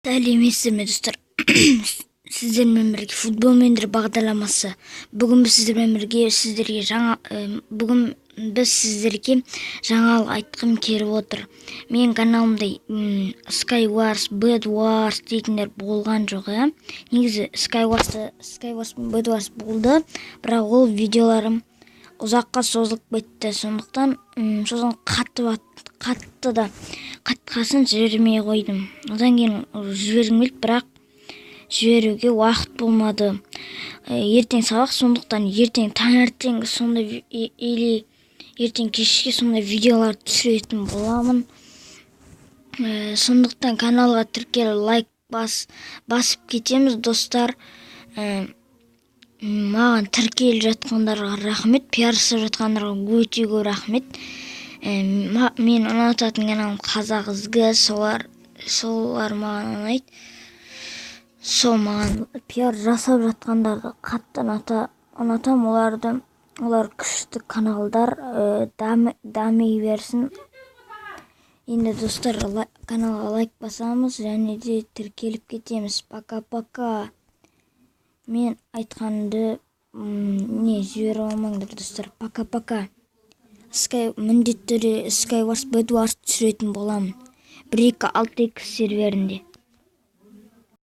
Сәлеметсіздер ме достар? Сіздермен бірге футбол мендер бағдарламасы. Бүгін біз сіздерге жаңалық айтқым келіп отыр. Мен каналымда Skywars, Bed Wars дейтіндер болған жоқ, Негізі Skywars пен Bed Wars болды, бірақ ол видеоларым ұзаққа созылып кетті. Сондықтан қатқасын жібермей қойдым. Одан кейін жібергім келді, бірақ жіберуге уақыт болмады. Ертең сабақ, сондықтан ертең таңертең или ертең кешке сондай видеолар түсіретін боламын. Сондықтан каналға тіркеліп лайк басып кетеміз, достар. Маған тіркеліп жатқандарға рахмет, пиарсып жатқандарға өте көп рахмет. Мен ұнататын каналым қазақ ізгі, солар маған ұнайды. Сол маған пиар жасап жатқандарды қатты ұнатам. Олар күшті каналдар, дами берсін. Енді достар, каналға лайк басамыз және де тіркеліп кетеміз. Пока-пока. Мен айтқанды жіберіп алмаңдар, достар. Пока-пока. Міндетті түрде Skywars Bed Wars түсіретін боламын. 1.2.6 серверінде.